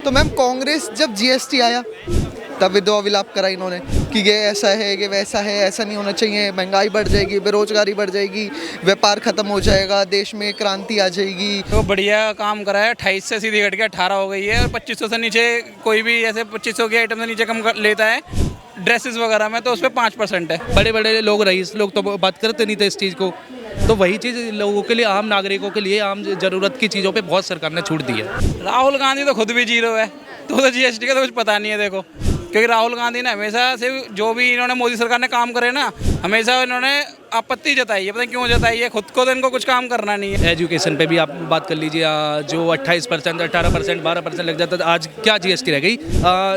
तो मैम कांग्रेस जब जीएसटी आया तब विधवा विलाप करा इन्होंने कि ये ऐसा है, ये वैसा है, ऐसा नहीं होना चाहिए, महंगाई बढ़ जाएगी, बेरोजगारी बढ़ जाएगी, व्यापार खत्म हो जाएगा, देश में क्रांति आ जाएगी। तो बढ़िया काम करा है। 28 से सीधी घट के 18 हो गई है और 2500 से नीचे कोई भी ऐसे 2500 के आइटम से नीचे कम लेता है ड्रेसेस वगैरह में, तो उस पर 5% है। बड़े बड़े लोग रईस लोग तो बात करते नहीं थे इस चीज़ को, तो वही चीज़ लोगों के लिए, आम नागरिकों के लिए, आम ज़रूरत की चीज़ों पे बहुत सरकार ने छूट दी है। राहुल गांधी तो खुद भी जीरो है, तो जीएसटी का तो कुछ पता नहीं है। देखो, क्योंकि राहुल गांधी ने हमेशा से जो भी इन्होंने मोदी सरकार ने काम करे ना, हमेशा इन्होंने आपत्ति जताई है। पता नहीं क्यों जताई है, खुद को तो इनको कुछ काम करना नहीं है। एजुकेशन पे भी आप बात कर लीजिए, जो 28%, 18%, 12% लग जाता था, आज क्या जीएसटी रह गई?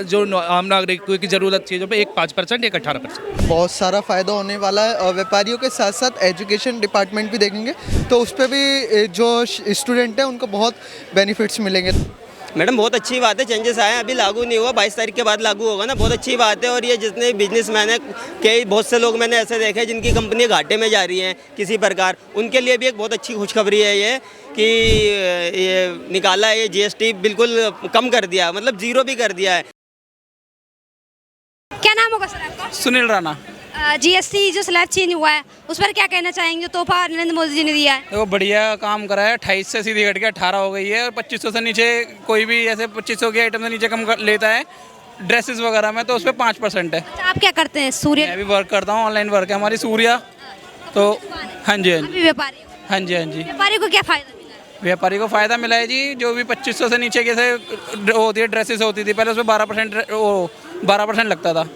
जो आम नागरिकों की ज़रूरत चीज़ों पे एक 5%, एक 18%। बहुत सारा फ़ायदा होने वाला है और व्यापारियों के साथ साथ एजुकेशन डिपार्टमेंट भी देखेंगे तो उस पर भी जो स्टूडेंट हैं उनको बहुत बेनिफिट्स मिलेंगे। मैडम बहुत अच्छी बात है, चेंजेस आए, अभी लागू नहीं हुआ, 22 तारीख के बाद लागू होगा ना, बहुत अच्छी बात है। और ये जितने बिजनेसमैन हैं, कई बहुत से लोग मैंने ऐसे देखे जिनकी कंपनी घाटे में जा रही हैं किसी प्रकार, उनके लिए भी एक बहुत अच्छी खुशखबरी है ये कि ये निकाला है, ये जीएसटी बिल्कुल कम कर दिया, मतलब जीरो भी कर दिया है। क्या नाम होगा सर आपका? सुनील राणा। जीएसटी जो स्लैब चेंज हुआ है उस पर क्या कहना चाहेंगे? तोहफा नरेंद्र मोदी जी ने दिया है। देखो, बढ़िया काम करा है। 28 से सीधी घट के 18 हो गई है और 2500 से नीचे कोई भी ऐसे 2500 के आइटम से नीचे कम लेता है ड्रेसेस वगैरह में, तो उस पर 5% है। अच्छा, आप क्या करते हैं? सूर्य मैं भी वर्क करता हूँ, ऑनलाइन वर्क है हमारी सूर्या। तो हाँ जी, हाँ जी, अभी व्यापारी हाँ जी, हाँ जी। व्यापारी को क्या फायदा मिला है? व्यापारी को फ़ायदा मिला है जी। जो भी 2500 से नीचे कैसे होती है ड्रेसेस होती थी पहले, उसमें 12% लगता था,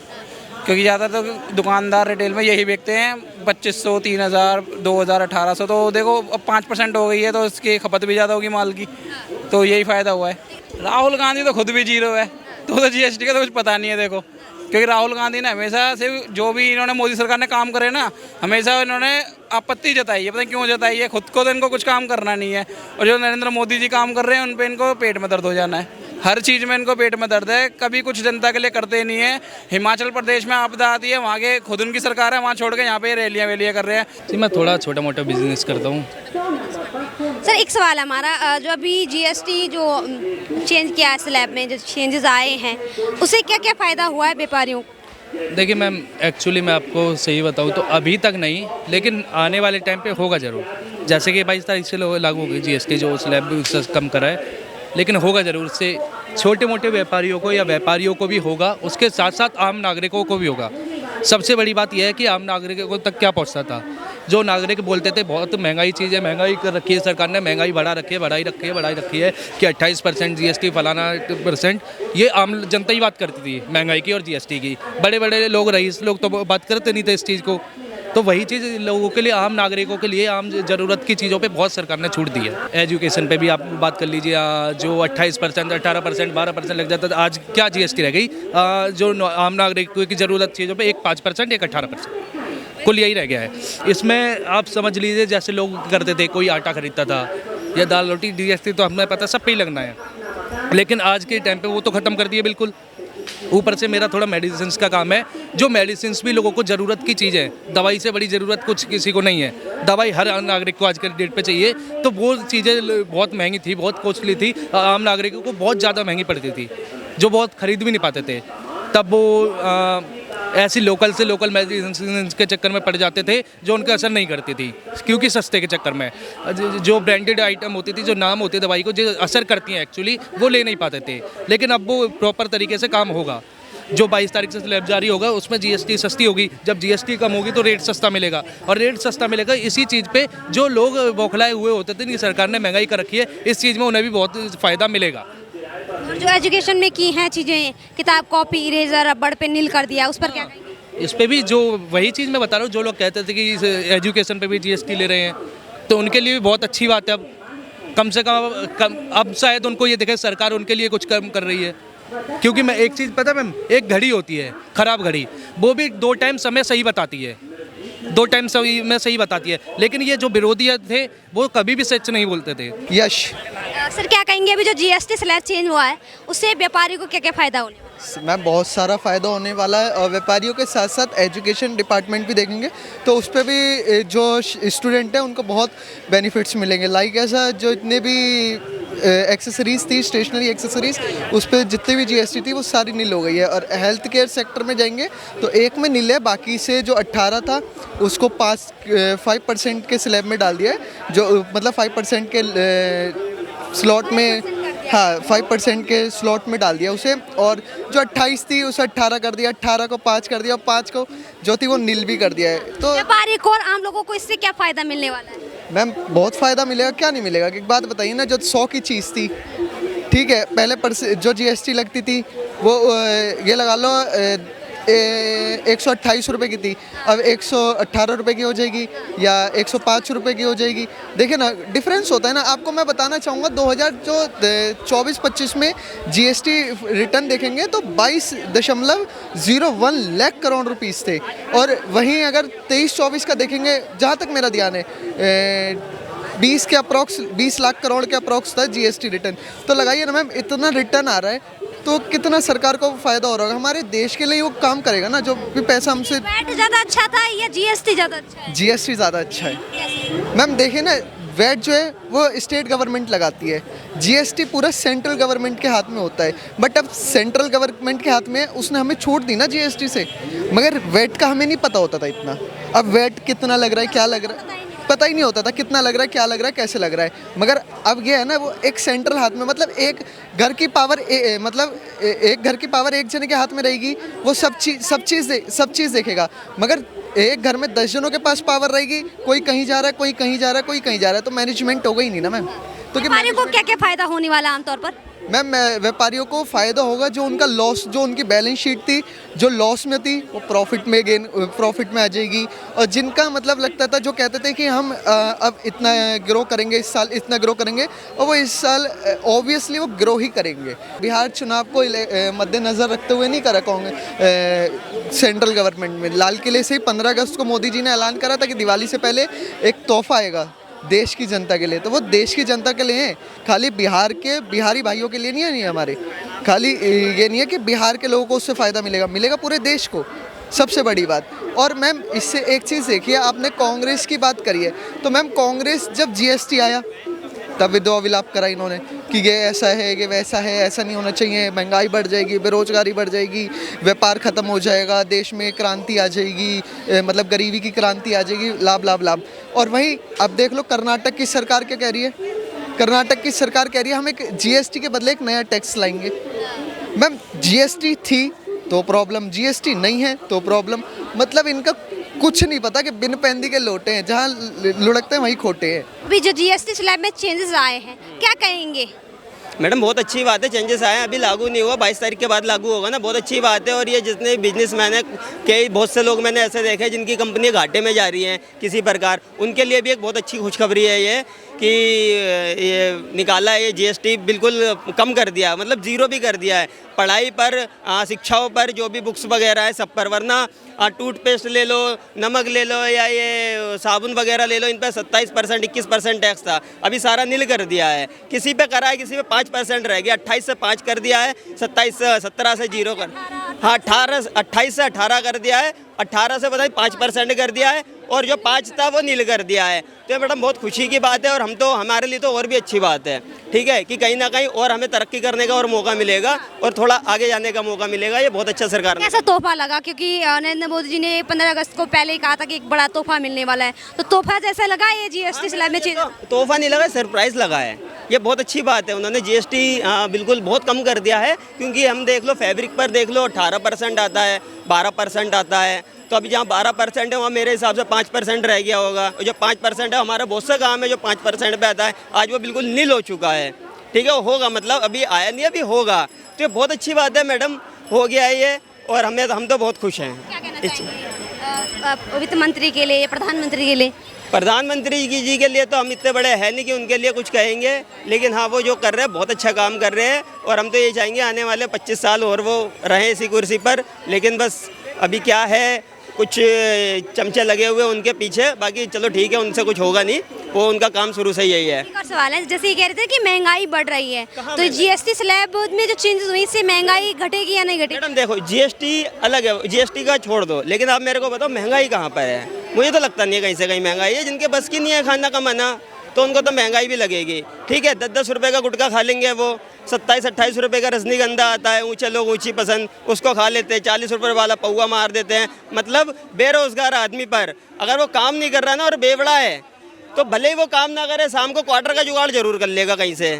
क्योंकि ज़्यादातर तो दुकानदार रिटेल में यही बेचते हैं 2500, 3000, 2000, 1800। तो देखो अब 5% हो गई है, तो इसकी खपत भी ज़्यादा होगी माल की, तो यही फ़ायदा हुआ है। राहुल गांधी तो खुद भी जीरो है, तो जीएसटी का तो कुछ पता नहीं है। देखो, क्योंकि राहुल गांधी ने हमेशा से जो भी इन्होंने मोदी सरकार ने काम करे ना, हमेशा इन्होंने आपत्ति जताई है। पता नहीं क्यों जताई है, खुद को तो इनको कुछ काम करना नहीं है। और जो नरेंद्र मोदी जी काम कर रहे हैं उन पर इनको पेट में दर्द हो जाना है। हर चीज़ में इनको पेट में दर्द है, कभी कुछ जनता के लिए करते नहीं है। हिमाचल प्रदेश में आपदा आती है, वहाँ के खुद उनकी सरकार है, वहाँ छोड़ के यहाँ पे रैलियाँ वैलियाँ कर रहे हैं। जी, मैं थोड़ा छोटा मोटा बिजनेस करता हूँ। सर एक सवाल है हमारा, जो अभी जीएसटी जो चेंज किया है, स्लैब में जो चेंजेस आए हैं, उससे क्या क्या फ़ायदा हुआ है व्यापारियों को? देखिए मैम, एक्चुअली मैं आपको सही बताऊँ तो अभी तक नहीं, लेकिन आने वाले टाइम पे होगा ज़रूर। जैसे कि 22 तारीख से लागू होगी जीएसटी, जो स्लैब कम करा है, लेकिन होगा ज़रूर। इससे छोटे मोटे व्यापारियों को या व्यापारियों को भी होगा, उसके साथ साथ आम नागरिकों को भी होगा। सबसे बड़ी बात यह है कि आम नागरिकों तक क्या पहुंचता था। जो नागरिक बोलते थे बहुत महंगाई चीज़ है, महंगाई कर रखी है सरकार ने, महंगाई बढ़ा रखी है, बढ़ाई रखी है कि 28% जीएसटी फलाना %, ये आम जनता ही बात करती थी महंगाई की और जीएसटी की। बड़े बड़े लोग रईस लोग तो बात करते नहीं थे इस चीज़ को, तो वही चीज़ लोगों के लिए, आम नागरिकों के लिए, आम ज़रूरत की चीज़ों पे बहुत सरकार ने छूट दी है। एजुकेशन पे भी आप बात कर लीजिए, जो 28%, 18%, 12% लग जाता था, आज क्या जीएसटी रह गई? जो आम नागरिकों की ज़रूरत चीज़ों पे एक 5%, एक 18%, कुल यही रह गया है। इसमें आप समझ लीजिए जैसे लोग करते थे, कोई आटा खरीदता था या दाल रोटी, जीएसटी तो हमें पता सब पे ही लगना है, लेकिन आज के टाइम पे वो तो ख़त्म कर दिए बिल्कुल। ऊपर से मेरा थोड़ा मेडिसिन का काम है, जो मेडिसिन भी लोगों को ज़रूरत की चीज़ है, दवाई से बड़ी ज़रूरत कुछ किसी को नहीं है। दवाई हर नागरिक को आज के डेट पे चाहिए, तो वो चीज़ें बहुत महंगी थी, बहुत कॉस्टली थी, आम नागरिकों को बहुत ज़्यादा महंगी पड़ती थी, जो बहुत ख़रीद भी नहीं पाते थे। तब वो ऐसी लोकल से लोकल मेडिसिन के चक्कर में पड़ जाते थे, जो उनका असर नहीं करती थी, क्योंकि सस्ते के चक्कर में जो ब्रांडेड आइटम होती थी, जो नाम होती है दवाई को, जो असर करती हैं एक्चुअली, वो ले नहीं पाते थे। लेकिन अब वो प्रॉपर तरीके से काम होगा। जो 22 तारीख से स्लैब जारी होगा, उसमें जीएसटी सस्ती होगी। जब जीएसटी कम होगी तो रेट सस्ता मिलेगा, और रेट सस्ता मिलेगा इसी चीज़ पे जो लोग बौखलाए हुए होते थे कि सरकार ने महंगाई कर रखी है, इस चीज़ में उन्हें भी बहुत फ़ायदा मिलेगा। और जो एजुकेशन में की हैं चीज़ें, किताब, कॉपी, इरेजर, रबड़ पे नील कर दिया, उस पर क्या कहेंगे? इस पे भी जो वही चीज़ मैं बता रहा हूँ, जो लोग कहते थे कि इस एजुकेशन पे भी जीएसटी ले रहे हैं, तो उनके लिए भी बहुत अच्छी बात है। अब कम से कम अब शायद उनको ये दिखे सरकार उनके लिए कुछ कम कर रही है। क्योंकि मैं एक चीज़ पता है मैम, एक घड़ी होती है ख़राब घड़ी, वो भी 2 टाइम समय सही बताती है, 2 टाइम सही बताती है, लेकिन ये जो विरोधी थे वो कभी भी सच नहीं बोलते थे। यश सर क्या कहेंगे, अभी जो जीएसटी स्लैब चेंज हुआ है उससे व्यापारी को क्या क्या फ़ायदा होने वाला है? मैम बहुत सारा फ़ायदा होने वाला है और व्यापारियों के साथ साथ एजुकेशन डिपार्टमेंट भी देखेंगे तो उस पर भी जो स्टूडेंट हैं उनको बहुत बेनिफिट्स मिलेंगे। लाइक ऐसा जो इतने भी एक्सेसरीज थी, स्टेशनरी एक्सेसरीज, उस पर जितनी भी जीएसटी थी वो सारी नील हो गई है। और हेल्थ केयर सेक्टर में जाएंगे तो एक में नील है, बाकी से जो 18 था उसको 5% के स्लैब में डाल दिया है, जो मतलब 5% के स्लॉट में, हाँ 5% के स्लॉट में डाल दिया उसे। और जो 28 थी उसे 18 कर दिया, 18 को 5 कर दिया और 5 को जो थी वो नील भी कर दिया है। तो व्यापारी को और आम लोगों को इससे क्या फ़ायदा मिलने वाला है? मैम बहुत फ़ायदा मिलेगा, क्या नहीं मिलेगा। एक बात बताइए ना, जो 100 की चीज़ थी, ठीक है, पहले जो जीएसटी लगती थी वो ये लगा लो 128 रुपये की थी, अब 118 रुपये की हो जाएगी या 105 रुपये की हो जाएगी। देखिए ना डिफरेंस होता है ना। आपको मैं बताना चाहूँगा 2024-25 में जीएसटी रिटर्न देखेंगे तो 22.01 लाख करोड़ रुपीस थे। और वहीं अगर 23-24 का देखेंगे, जहाँ तक मेरा ध्यान है 20 लाख करोड़ के अप्रॉक्स था जीएसटी रिटर्न। तो लगाइए ना मैम, इतना रिटर्न आ रहा है तो कितना सरकार को फ़ायदा हो रहा होगा। हमारे देश के लिए वो काम करेगा ना, जो भी पैसा हमसे। वैट ज़्यादा अच्छा था या जीएसटी ज़्यादा अच्छा है? जीएसटी ज़्यादा अच्छा है मैम। देखिए ना, वैट जो है वो स्टेट गवर्नमेंट लगाती है, जीएसटी पूरा सेंट्रल गवर्नमेंट के हाथ में होता है। बट अब सेंट्रल गवर्नमेंट के हाथ में उसने हमें छूट दी ना जीएसटी से, मगर वैट का हमें नहीं पता होता था इतना। अब वैट कितना लग रहा है, क्या लग रहा है, पता ही नहीं होता था कितना लग रहा है, क्या लग रहा है, कैसे लग रहा है। मगर अब ये है ना, वो एक सेंट्रल हाथ में, मतलब एक घर की पावर एक घर की पावर एक जने के हाथ में रहेगी, वो सब चीज़ देखेगा। मगर एक घर में 10 जनों के पास पावर रहेगी, कोई कहीं जा रहा है, कोई कहीं जा रहा है, कोई कहीं जा रहा है, तो मैनेजमेंट हो गई नहीं ना मैम। तो व्यापारी को क्या क्या फ़ायदा होने वाला आमतौर पर? मैम व्यापारियों को फ़ायदा होगा, जो उनका लॉस, जो उनकी बैलेंस शीट थी जो लॉस में थी वो प्रॉफिट में आ जाएगी। और जिनका मतलब लगता था, जो कहते थे कि हम अब इतना ग्रो करेंगे, इस साल इतना ग्रो करेंगे, और वो इस साल ऑब्वियसली वो ग्रो ही करेंगे। बिहार चुनाव को मद्देनज़र रखते हुए नहीं करा कांग्रेस सेंट्रल गवर्नमेंट में। लाल किले से ही 15 अगस्त को मोदी जी ने ऐलान करा था कि दिवाली से पहले एक तोहफा आएगा देश की जनता के लिए। तो वो देश की जनता के लिए है, खाली बिहार के बिहारी भाइयों के लिए नहीं है। नहीं हमारे खाली ये नहीं है कि बिहार के लोगों को उससे फ़ायदा मिलेगा पूरे देश को, सबसे बड़ी बात। और मैम इससे एक चीज़ देखिए, आपने कांग्रेस की बात करी है, तो मैम कांग्रेस जब जीएसटी आया तब विधवा विलाप करा इन्होंने कि ये ऐसा है, ये वैसा है, ऐसा नहीं होना चाहिए, महंगाई बढ़ जाएगी, बेरोजगारी बढ़ जाएगी, व्यापार ख़त्म हो जाएगा, देश में क्रांति आ जाएगी, मतलब गरीबी की क्रांति आ जाएगी, लाभ। और वहीं अब देख लो कर्नाटक की सरकार क्या कह रही है। कर्नाटक की सरकार कह रही है हम एक जीएसटी के बदले एक नया टैक्स लाएंगे। मैम जीएसटी थी तो प्रॉब्लम, जीएसटी नहीं है तो प्रॉब्लम। मतलब इनका कुछ नहीं पता कि बिन पैंदी के लोटे हैं, जहाँ लुढ़कते हैं वहीं खोटे हैं। अभी जो जीएसटी स्लैब में चेंजेस आए हैं, क्या कहेंगे? मैडम बहुत अच्छी बात है, चेंजेस आए हैं, अभी लागू नहीं हुआ, 22 तारीख के बाद लागू होगा ना, बहुत अच्छी बात है। और ये जितने बिजनेसमैन हैं, कई बहुत से लोग मैंने ऐसे देखे जिनकी कंपनी घाटे में जा रही हैं किसी प्रकार, उनके लिए भी एक बहुत अच्छी खुशखबरी है ये कि ये निकाला है, ये जीएसटी बिल्कुल कम कर दिया, मतलब ज़ीरो भी कर दिया है। पढ़ाई पर, शिक्षाओं पर, जो भी बुक्स वगैरह है सब पर, वरना टूथपेस्ट ले लो, नमक ले लो या ये साबुन वगैरह ले लो, इन पर 27% 21% टैक्स था, अभी सारा नील कर दिया है। किसी पे करा है, किसी पे 5% रह गया, 28 से 5 कर दिया है, 17 से 0 कर, हाँ 28 से 18 कर दिया है, 18 से बताइए 5% कर दिया है, और जो 5 था वो नील कर दिया है। तो ये मैडम बहुत खुशी की बात है, और हमारे लिए तो और भी अच्छी बात है, ठीक है, कि कहीं ना कहीं और हमें तरक्की करने का और मौका मिलेगा और थोड़ा आगे जाने का मौका मिलेगा। ये बहुत अच्छा सरकार ने। कैसा तोहफा लगा? क्योंकि नरेंद्र मोदी जी ने 15 अगस्त को पहले ही कहा था कि एक बड़ा तोहफा मिलने वाला है, तो तोहफा जैसा लगा ये जीएसटी स्लैब में? तोहफा नहीं लगा, सरप्राइज लगा है, ये बहुत अच्छी बात है। उन्होंने जीएसटी बिल्कुल बहुत कम कर दिया है, क्योंकि हम देख लो फैब्रिक पर देख लो 18% आता है, 12% आता है, तो अभी जहाँ 12% है वहाँ मेरे हिसाब से 5% रह गया होगा। जो 5% है, हमारा बहुत सा काम है जो 5% पे आता है, आज वो बिल्कुल नील हो चुका है, ठीक है, वो होगा, मतलब अभी आया नहीं, अभी होगा। तो ये बहुत अच्छी बात है मैडम, हो गया है ये, और हम तो बहुत खुश हैं। क्या कहना चाहेंगे वित्त मंत्री के लिए, प्रधानमंत्री के लिए? प्रधानमंत्री जी के लिए तो हम इतने बड़े हैं नहीं कि उनके लिए कुछ कहेंगे, लेकिन हाँ वो जो कर रहे हैं बहुत अच्छा काम कर रहे हैं, और हम तो ये चाहेंगे आने वाले 25 साल और वो रहें इसी कुर्सी पर। लेकिन बस अभी क्या है, कुछ चमचे लगे हुए उनके पीछे, बाकी चलो ठीक है, उनसे कुछ होगा नहीं, वो उनका काम शुरू से यही है। एक और सवाल है, जैसे ये कह रहे थे कि महंगाई बढ़ रही है, तो जीएसटी स्लैब में जो चेंजेस हुई इससे महंगाई घटेगी या नहीं घटेगी? मैडम देखो, जीएसटी अलग है, जीएसटी का छोड़ दो, लेकिन आप मेरे को बताओ महंगाई कहाँ पर है? मुझे तो लगता नहीं है कहीं से कहीं महंगाई है। जिनके बस की नहीं है खाना कमाना, तो उनको तो महंगाई भी लगेगी। ठीक है, 10-10 रुपए का गुटखा खा लेंगे, वो 27-28 रुपए का रजनीगंधा आता है, ऊँचे लोग ऊँची पसंद, उसको खा लेते हैं, 40 रुपए वाला पौवा मार देते हैं। मतलब बेरोजगार आदमी पर अगर वो काम नहीं कर रहा ना और बेवड़ा है, तो भले ही वो काम ना करे, शाम को क्वार्टर का जुगाड़ जरूर कर लेगा कहीं से।